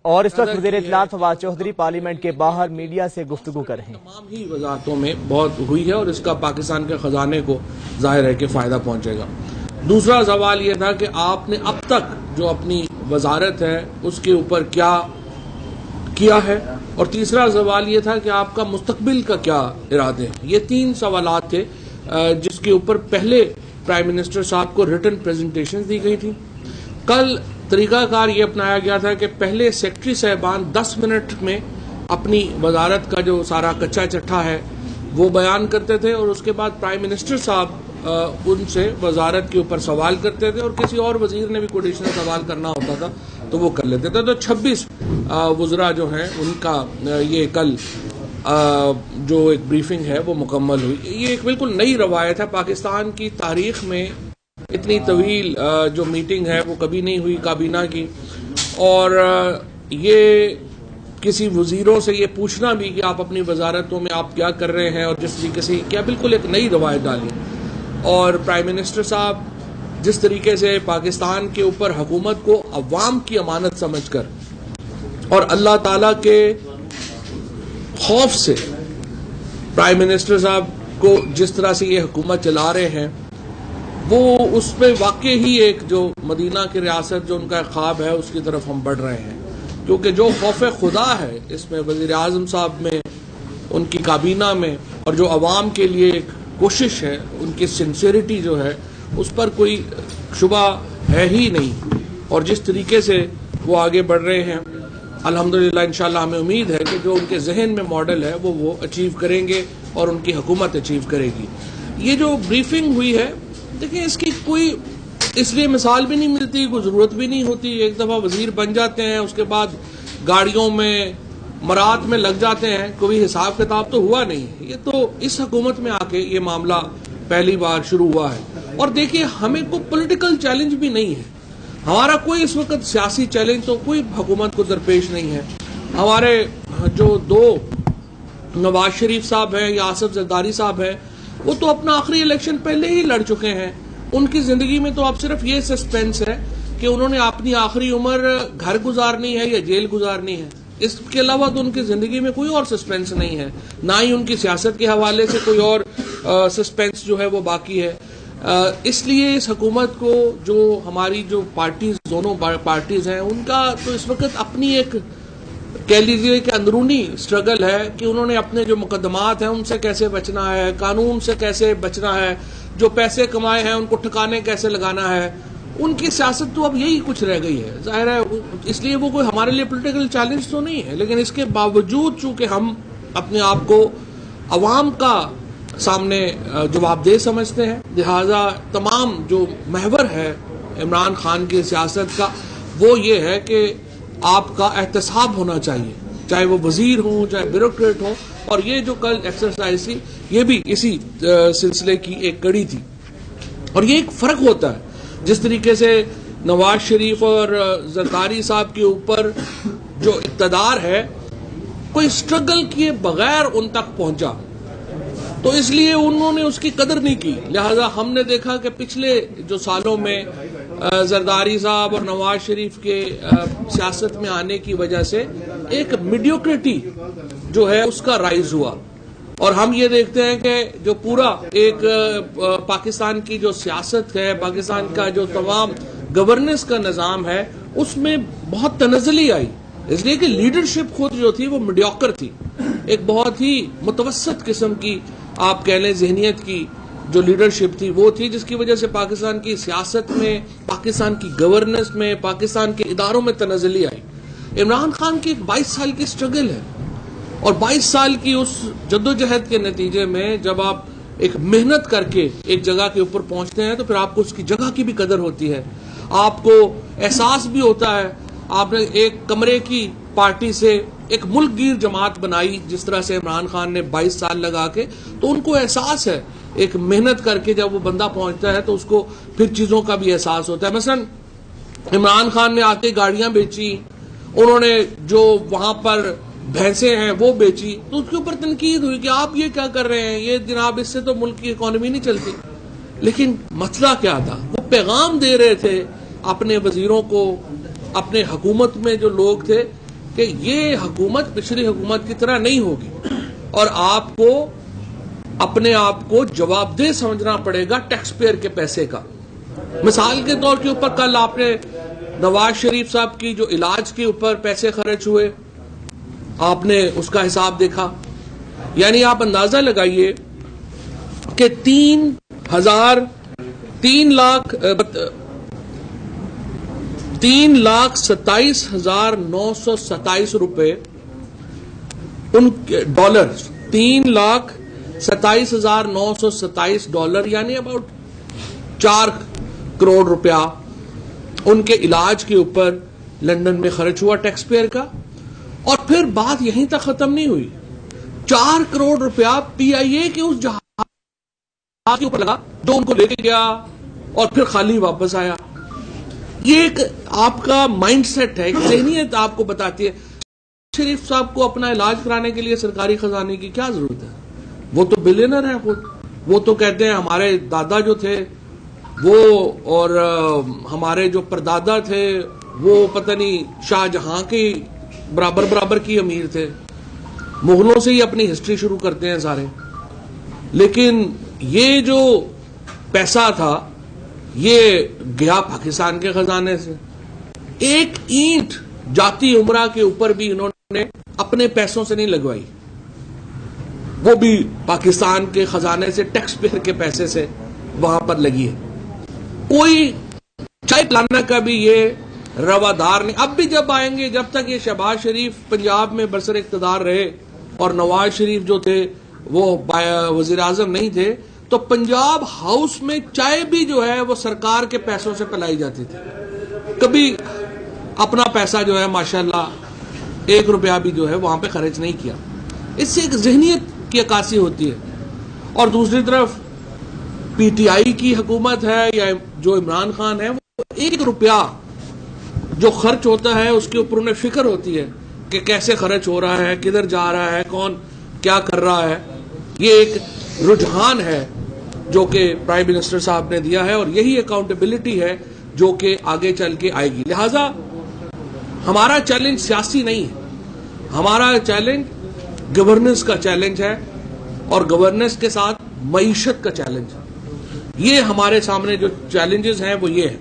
اور اس وقت وزیر اطلاعات فواد چودھری پارلیمنٹ کے باہر میڈیا سے گفتگو کر رہے ہیں۔ تمام ہی وزارتوں میں بہت ہوئی ہے اور اس کا پاکستان کے خزانے کو ظاہر ہے کہ فائدہ پہنچے گا۔ دوسرا سوال یہ تھا کہ آپ نے اب تک جو اپنی وزارت ہے اس کے اوپر کیا کیا ہے، اور تیسرا سوال یہ تھا کہ آپ کا مستقبل کا کیا ارادے ہیں۔ یہ 3 سوالات تھے جس کے اوپر پہلے پرائم منسٹر صاحب کو ریٹن پریزنٹیشن دی گئی تھی۔ کل طریقہ کار یہ اپنایا گیا تھا کہ پہلے سیکرٹری صاحبان 10 منٹ میں اپنی وزارت کا جو سارا کچا چٹھا ہے وہ بیان کرتے تھے، اور اس کے بعد پرائم منسٹر صاحب ان سے وزارت کے اوپر سوال کرتے تھے، اور کسی اور وزیر نے بھی کوئی ایڈیشنل سوال کرنا ہوتا تھا تو وہ کر لیتے تھے۔ تو 26 وزراء جو ہیں ان کا یہ کل جو ایک بریفنگ ہے وہ مکمل ہوئی۔ یہ ایک بالکل نئی روایت ہے، پاکستان کی تاریخ میں اتنی طویل جو میٹنگ ہے وہ کبھی نہیں ہوئی کابینہ کی، اور یہ کسی وزیروں سے یہ پوچھنا بھی کہ آپ اپنی وزارتوں میں آپ کیا کر رہے ہیں اور جس طریقے سے کیا، بالکل ایک نئی روایت ڈالی۔ اور پرائم منسٹر صاحب جس طریقے سے پاکستان کے اوپر حکومت کو عوام کی امانت سمجھ کر اور اللہ تعالیٰ کے خوف سے پرائم منسٹر صاحب کو جس طرح سے یہ حکومت چلا رہے ہیں، وہ اس پہ واقع ہی ایک جو مدینہ کی ریاست جو ان کا خواب ہے اس کی طرف ہم بڑھ رہے ہیں، کیونکہ جو خوف خدا ہے اس میں وزیر اعظم صاحب میں، ان کی کابینہ میں، اور جو عوام کے لیے ایک کوشش ہے، ان کی سنسیریٹی جو ہے اس پر کوئی شبہ ہے ہی نہیں، اور جس طریقے سے وہ آگے بڑھ رہے ہیں الحمدللہ انشاءاللہ ہمیں امید ہے کہ جو ان کے ذہن میں ماڈل ہے وہ اچیو کریں گے اور ان کی حکومت اچیو کرے گی۔ یہ جو بریفنگ ہوئی ہے دیکھیں، اس کی کوئی اس لیے مثال بھی نہیں ملتی، کوئی ضرورت بھی نہیں ہوتی۔ ایک دفعہ وزیر بن جاتے ہیں، اس کے بعد گاڑیوں میں مرات میں لگ جاتے ہیں، کوئی حساب کتاب تو ہوا نہیں۔ یہ تو اس حکومت میں آ کے یہ معاملہ پہلی بار شروع ہوا ہے۔ اور دیکھیے، ہمیں کوئی پولیٹیکل چیلنج بھی نہیں ہے، ہمارا کوئی اس وقت سیاسی چیلنج تو کوئی حکومت کو درپیش نہیں ہے۔ ہمارے جو 2 نواز شریف صاحب ہیں یا آصف زرداری صاحب ہیں، وہ تو اپنا آخری الیکشن پہلے ہی لڑ چکے ہیں۔ ان کی زندگی میں تو اب صرف یہ سسپینس ہے کہ انہوں نے اپنی آخری عمر گھر گزارنی ہے یا جیل گزارنی ہے، اس کے علاوہ تو ان کی زندگی میں کوئی اور سسپینس نہیں ہے، نہ ہی ان کی سیاست کے حوالے سے کوئی اور سسپینس جو ہے وہ باقی ہے۔ اس لیے اس حکومت کو جو ہماری جو پارٹیز، دونوں پارٹیز ہیں، ان کا تو اس وقت اپنی ایک کہہ لیجیے کہ اندرونی سٹرگل ہے کہ انہوں نے اپنے جو مقدمات ہیں ان سے کیسے بچنا ہے، قانون سے کیسے بچنا ہے، جو پیسے کمائے ہیں ان کو ٹھکانے کیسے لگانا ہے۔ ان کی سیاست تو اب یہی کچھ رہ گئی ہے، ظاہر ہے، اس لیے وہ کوئی ہمارے لیے پولیٹیکل چیلنج تو نہیں ہے، لیکن اس کے باوجود چونکہ ہم اپنے آپ کو عوام کا سامنے جواب دہ سمجھتے ہیں، لہذا تمام جو محور ہے عمران خان کی سیاست کا وہ یہ ہے کہ آپ کا احتساب ہونا چاہیے، چاہے وہ وزیر ہوں چاہے بیوروکریٹ ہوں، اور یہ جو کل ایکسرسائز تھی یہ بھی اسی سلسلے کی ایک کڑی تھی۔ اور یہ ایک فرق ہوتا ہے جس طریقے سے نواز شریف اور زرداری صاحب کے اوپر جو اقتدار ہے کوئی سٹرگل کیے بغیر ان تک پہنچا، تو اس لیے انہوں نے اس کی قدر نہیں کی۔ لہذا ہم نے دیکھا کہ پچھلے جو سالوں میں زرداری صاحب اور نواز شریف کے سیاست میں آنے کی وجہ سے ایک میڈیوکریٹی جو ہے اس کا رائز ہوا، اور ہم یہ دیکھتے ہیں کہ جو پورا ایک پاکستان کی جو سیاست ہے، پاکستان کا جو تمام گورننس کا نظام ہے، اس میں بہت تنزلی آئی، اس لیے کہ لیڈرشپ خود جو تھی وہ میڈیوکر تھی، ایک بہت ہی متوسط قسم کی آپ کہہ لیں ذہنیت کی جو لیڈرشپ تھی وہ تھی، جس کی وجہ سے پاکستان کی سیاست میں، پاکستان کی گورننس میں، پاکستان کے اداروں میں تنزلی آئی۔ عمران خان کی ایک 22 سال کی سٹرگل ہے، اور 22 سال کی اس جدوجہد کے نتیجے میں جب آپ ایک محنت کر کے ایک جگہ کے اوپر پہنچتے ہیں تو پھر آپ کو اس کی جگہ کی بھی قدر ہوتی ہے، آپ کو احساس بھی ہوتا ہے۔ آپ نے ایک کمرے کی پارٹی سے ایک ملک گیر جماعت بنائی جس طرح سے عمران خان نے 22 سال لگا کے، تو ان کو احساس ہے ایک محنت کر کے جب وہ بندہ پہنچتا ہے تو اس کو پھر چیزوں کا بھی احساس ہوتا ہے۔ مثلا عمران خان نے آتے گاڑیاں بیچی، انہوں نے جو وہاں پر بھینسیں ہیں وہ بیچی، تو اس کے اوپر تنقید ہوئی کہ آپ یہ کیا کر رہے ہیں، یہ جناب اس سے تو ملک کی اکانومی نہیں چلتی۔ لیکن مسئلہ کیا تھا، وہ پیغام دے رہے تھے اپنے وزیروں کو، اپنے حکومت میں جو لوگ تھے کہ یہ حکومت پچھلی حکومت کی طرح نہیں ہوگی اور آپ کو اپنے آپ کو جواب دہ سمجھنا پڑے گا ٹیکس پیئر کے پیسے کا. مثال کے طور کے اوپر کل آپ نے نواز شریف صاحب کی جو علاج کے اوپر پیسے خرچ ہوئے آپ نے اس کا حساب دیکھا. یعنی آپ اندازہ لگائیے کہ 3,27,927 روپے ان ڈالر 3,27,927 ڈالر یعنی اباؤٹ 4 کروڑ روپیہ ان کے علاج کے اوپر لندن میں خرچ ہوا ٹیکس پیئر کا. اور پھر بات یہیں تک ختم نہیں ہوئی. 4 کروڑ روپیہ پی آئی اے کے اس جہاز کے اوپر لگا جو ان کو لے کے گیا اور پھر خالی واپس آیا. یہ ایک آپ کا مائنڈ سیٹ ہے, ایک ذہنیت آپ کو بتاتی ہے. شریف صاحب کو اپنا علاج کرانے کے لیے سرکاری خزانے کی کیا ضرورت ہے؟ وہ تو بلینر ہیں خود. وہ تو کہتے ہیں ہمارے دادا جو تھے وہ اور ہمارے جو پردادا تھے وہ پتہ نہیں شاہ جہاں کے برابر کی امیر تھے. مغلوں سے ہی اپنی ہسٹری شروع کرتے ہیں سارے. لیکن یہ جو پیسہ تھا یہ گیا پاکستان کے خزانے سے. ایک اینٹ جاتی عمرہ کے اوپر بھی انہوں نے اپنے پیسوں سے نہیں لگوائی, وہ بھی پاکستان کے خزانے سے ٹیکس پیئر کے پیسے سے وہاں پر لگی ہے. کوئی چائے پلانا کا بھی یہ روادار نہیں. اب بھی جب آئیں گے, جب تک یہ شہباز شریف پنجاب میں برسر اقتدار رہے اور نواز شریف جو تھے وہ وزیر اعظم نہیں تھے, تو پنجاب ہاؤس میں چائے بھی جو ہے وہ سرکار کے پیسوں سے پلائی جاتی تھی. کبھی اپنا پیسہ جو ہے ماشاءاللہ 1 روپیہ بھی جو ہے وہاں پہ خرچ نہیں کیا. اس سے ایک ذہنیت کی عکاسی ہوتی ہے. اور دوسری طرف پی ٹی آئی کی حکومت ہے یا جو عمران خان ہے, وہ 1 روپیہ جو خرچ ہوتا ہے اس کے اوپر انہیں فکر ہوتی ہے کہ کیسے خرچ ہو رہا ہے, کدھر جا رہا ہے, کون کیا کر رہا ہے. یہ ایک رجحان ہے جو کہ پرائم منسٹر صاحب نے دیا ہے اور یہی اکاؤنٹیبلٹی ہے جو کہ آگے چل کے آئے گی. لہذا ہمارا چیلنج سیاسی نہیں ہے, ہمارا چیلنج گورننس کا چیلنج ہے اور گورننس کے ساتھ معیشت کا چیلنج ہے. یہ ہمارے سامنے جو چیلنجز ہیں وہ یہ ہے.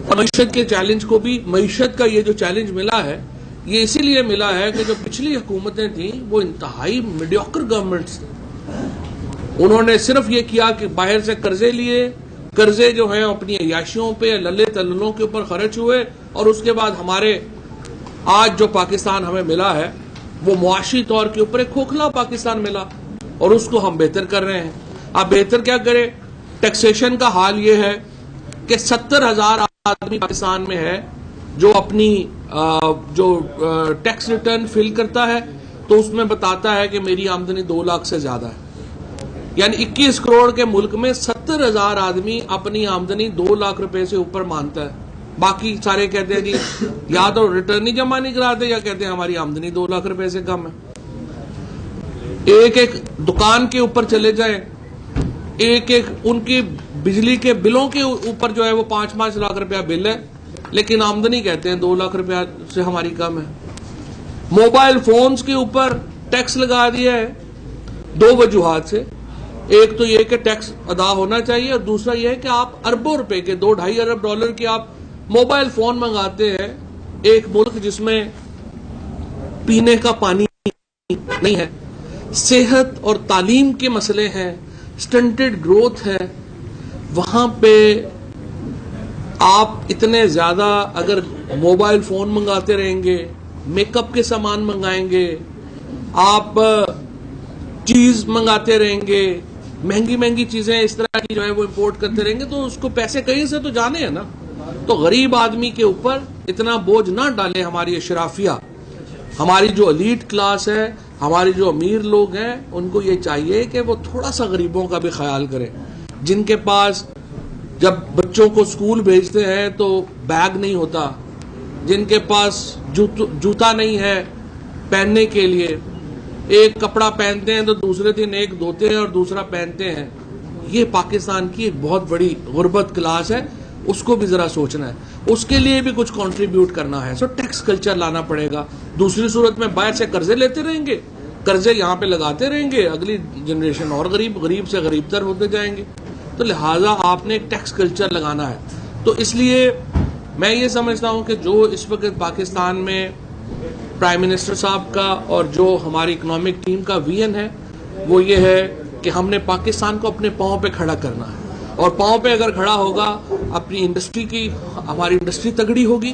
اور معیشت کے چیلنج کو بھی, معیشت کا یہ جو چیلنج ملا ہے یہ اسی لیے ملا ہے کہ جو پچھلی حکومتیں تھیں وہ انتہائی میڈیوکر گورنمنٹس تھیں. انہوں نے صرف یہ کیا کہ باہر سے قرضے لیے, قرضے جو ہیں اپنی عیاشیوں پہ للے تللوں کے اوپر خرچ ہوئے, اور اس کے بعد ہمارے آج جو پاکستان ہمیں ملا ہے وہ معاشی طور کے اوپر ایک کھوکھلا پاکستان ملا اور اس کو ہم بہتر کر رہے ہیں. آپ بہتر کیا کریں؟ ٹیکسیشن کا حال یہ ہے کہ 70,000 آدمی پاکستان میں ہے جو اپنی جو ٹیکس ریٹرن فل کرتا ہے تو اس میں بتاتا ہے کہ میری آمدنی 2 لاکھ سے زیادہ ہے. یعنی 21 کروڑ کے ملک میں 70,000 آدمی اپنی آمدنی 2 لاکھ روپے سے اوپر مانتا ہے. باقی سارے کہتے ہیں جی یا تو ریٹرن ہی جمع نہیں کراتے یا کہتے ہیں ہماری آمدنی 2 لاکھ روپے سے کم ہے. ایک دکان کے اوپر چلے جائیں, ایک ان کی بجلی کے بلوں کے اوپر جو ہے وہ 5-5 لاکھ روپیہ بل ہے, لیکن آمدنی کہتے ہیں 2 لاکھ روپیہ سے ہماری کم ہے. موبائل فونز کے اوپر ٹیکس لگا دیا ہے 2 وجوہات سے. ایک تو یہ کہ ٹیکس ادا ہونا چاہیے, اور دوسرا یہ ہے کہ آپ اربوں روپے کے 2-2.5 ارب ڈالر کے آپ موبائل فون منگاتے ہیں, ایک ملک جس میں پینے کا پانی نہیں ہے, صحت اور تعلیم کے مسئلے ہیں, سٹنٹڈ گروتھ ہے. وہاں پہ آپ اتنے زیادہ اگر موبائل فون منگاتے رہیں گے, میک اپ کے سامان منگائیں گے, آپ چیز منگاتے رہیں گے, مہنگی چیزیں اس طرح کی جو ہے وہ امپورٹ کرتے رہیں گے, تو اس کو پیسے کہیں سے تو جانے ہیں نا. تو غریب آدمی کے اوپر اتنا بوجھ نہ ڈالیں ہماری اشرافیہ. ہماری جو ایلیٹ کلاس ہے, ہمارے جو امیر لوگ ہیں, ان کو یہ چاہیے کہ وہ تھوڑا سا غریبوں کا بھی خیال کریں. جن کے پاس جب بچوں کو اسکول بھیجتے ہیں تو بیگ نہیں ہوتا, جن کے پاس جوتا نہیں ہے پہننے کے لیے, ایک کپڑا پہنتے ہیں تو دوسرے دن ایک دھوتے ہیں اور دوسرا پہنتے ہیں. یہ پاکستان کی ایک بہت بڑی غربت کلاس ہے. اس کو بھی ذرا سوچنا ہے, اس کے لیے بھی کچھ کنٹریبیوٹ کرنا ہے. سو ٹیکس کلچر لانا پڑے گا. دوسری صورت میں باہر سے قرضے لیتے رہیں گے, قرضے یہاں پہ لگاتے رہیں گے, اگلی جنریشن اور غریب سے غریب تر ہوتے جائیں گے. تو لہٰذا آپ نے ایک ٹیکس کلچر لگانا ہے. تو اس لیے میں یہ سمجھتا ہوں کہ جو اس وقت پاکستان میں پرائم منسٹر صاحب کا اور جو ہماری اکنامک ٹیم کا ویژن ہے وہ یہ ہے کہ ہم نے پاکستان کو اپنے پاؤں پہ کھڑا کرنا ہے. اور پاؤں پہ اگر کھڑا ہوگا اپنی انڈسٹری کی, ہماری انڈسٹری تگڑی ہوگی,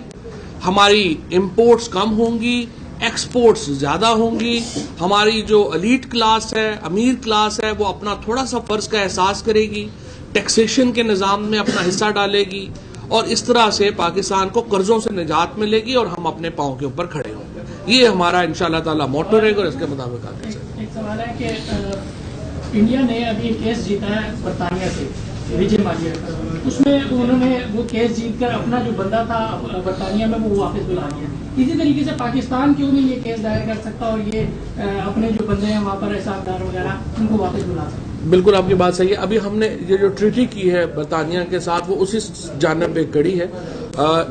ہماری امپورٹس کم ہوں گی, ایکسپورٹس زیادہ ہوں گی, ہماری جو ایلیٹ کلاس ہے, امیر کلاس ہے, وہ اپنا تھوڑا سا فرض کا احساس کرے گی, ٹیکسیشن کے نظام میں اپنا حصہ ڈالے گی, اور اس طرح سے پاکستان کو قرضوں سے نجات ملے گی اور ہم اپنے پاؤں کے اوپر کھڑے ہوں گے. یہ ہمارا انشاءاللہ تعالیٰ موٹو رہے گا اور اس کے مطابق آگے چلیں. ایک سوال ہے کہ انڈیا نے ابھی کیس جیتا ہے برطانیہ سے, وجے مالیا, اس میں انہوں نے وہ کیس جیت کر اپنا جو بندہ تھا برطانیہ میں وہ واپس بلا لیا. اسی طریقے سے پاکستان کیوں نہیں یہ کیس دائر کر سکتا اور یہ اپنے جو بندے ہیں وہاں پر حساب دار وغیرہ ان کو واپس بلا سکتا؟ بالکل آپ کی بات صحیح ہے. ابھی ہم نے یہ جو ٹریٹی کی ہے برطانیہ کے ساتھ وہ اسی جانب پہ کڑی ہے.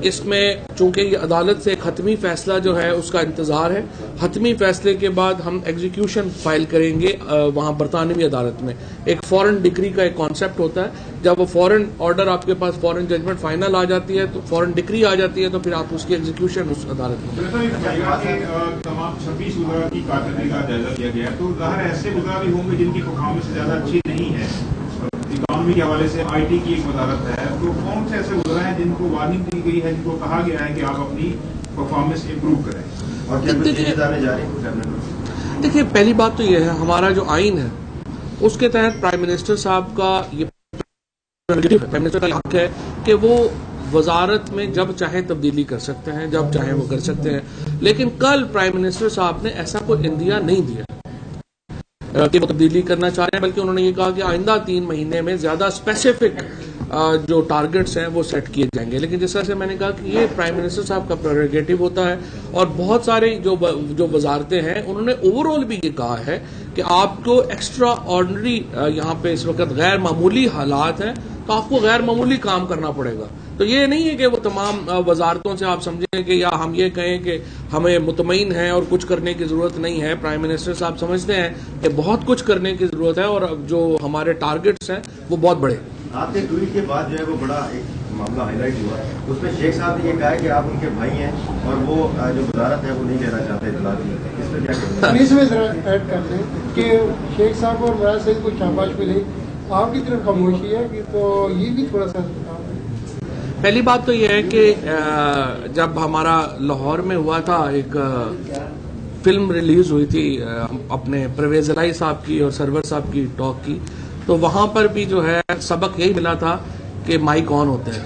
اس میں چونکہ یہ عدالت سے ایک حتمی فیصلہ جو ہے اس کا انتظار ہے. حتمی فیصلے کے بعد ہم ایگزیکیوشن فائل کریں گے وہاں برطانوی عدالت میں. ایک فورن ڈگری کا ایک کانسیپٹ ہوتا ہے, جب وہ فورن آرڈر آپ کے پاس, فورن ججمنٹ فائنل آ جاتی ہے, تو فورن ڈگری آ جاتی ہے, تو پھر آپ اس کی ایگزیکیوشن اس عدالت میں. تمام 26 وزراء کی کارکردگی کا جائزہ لیا گیا ہے, تو ظاہر ایسے وزراء بھی ہوں گے جن کی پرفارمنس زیادہ اچھی نہیں ہے. اکانومی کے حوالے سے آئی ٹی کی ایک وزارت ہے, تو کون سے ایسے وزراء ہیں جن کو وارننگ دی گئی ہے, جن کو کہا گیا ہے کہ آپ اپنی پرفارمنس امپروو کریں؟ دیکھیے پہلی بات تو یہ ہے, ہمارا جو آئین ہے اس کے تحت پرائم منسٹر صاحب کا یہ پرائم منسٹر کا حق ہے کہ وہ وزارت میں جب چاہیں تبدیلی کر سکتے ہیں, جب چاہیں وہ کر سکتے ہیں. لیکن کل پرائم منسٹر صاحب نے ایسا کوئی اندیا نہیں دیا کہ وہ تبدیلی کرنا چاہ رہے ہیں, بلکہ انہوں نے یہ کہا کہ آئندہ 3 مہینے میں زیادہ اسپیسیفک جو ٹارگٹس ہیں وہ سیٹ کیے جائیں گے. لیکن جس طرح سے میں نے کہا کہ یہ پرائم منسٹر صاحب کا پریروگیٹو ہوتا ہے, اور بہت سارے جو وزارتیں ہیں انہوں نے اوور آل بھی یہ کہا ہے کہ آپ کو ایکسٹرا آرڈنری یہاں پہ اس وقت غیر معمولی حالات ہیں, تو آپ کو غیر معمولی کام کرنا پڑے گا. تو یہ نہیں ہے کہ وہ تمام وزارتوں سے آپ سمجھیں کہ یا ہم یہ کہیں کہ ہمیں مطمئن ہیں اور کچھ کرنے کی ضرورت نہیں ہے. پرائم منسٹر صاحب سمجھتے ہیں کہ بہت کچھ کرنے کی ضرورت ہے, اور جو ہمارے ٹارگٹس ہیں وہ بہت بڑے. آپ کے ٹویٹ کے بعد جو ہے وہ بڑا ایک معاملہ ہائی لائٹ ہوا, اس میں شیخ صاحب نے یہ کہا ہے کہ آپ ان کے بھائی ہیں اور وہ جو وزارت ہے وہ نہیں لینا چاہتے اطلاع کی. اس میں کیا کہتے ہیں؟ اس میں ذرا ایڈ کر دیں کہ شیخ صاحب اور مراد سعید کو شاباش ملی, آپ کی طرف خاموشی ہے, تو یہ بھی تھوڑا سا. پہلی بات تو یہ ہے کہ جب ہمارا لاہور میں ہوا تھا ایک فلم ریلیز ہوئی تھی اپنے پرویز الہی صاحب کی اور سرور صاحب کی ٹاک کی, تو وہاں پر بھی جو ہے سبق یہی ملا تھا کہ مائک آن ہوتے ہیں,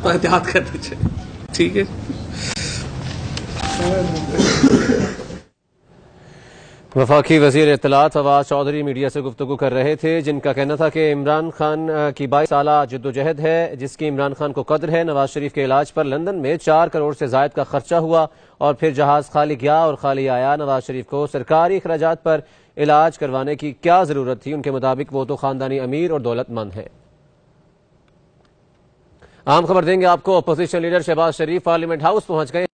تو احتیاط کرنا چاہیے. ٹھیک ہے. وفاقی وزیر اطلاعات فواد چودھری میڈیا سے گفتگو کر رہے تھے, جن کا کہنا تھا کہ عمران خان کی 22 سالہ جدوجہد ہے جس کی عمران خان کو قدر ہے. نواز شریف کے علاج پر لندن میں 4 کروڑ سے زائد کا خرچہ ہوا اور پھر جہاز خالی گیا اور خالی آیا. نواز شریف کو سرکاری اخراجات پر علاج کروانے کی کیا ضرورت تھی؟ ان کے مطابق وہ تو خاندانی امیر اور دولت مند ہے. اہم خبر دیں گے آپ کو. اپوزیشن لیڈر شہباز شریف پارلیمنٹ ہاؤس پہنچ گئے.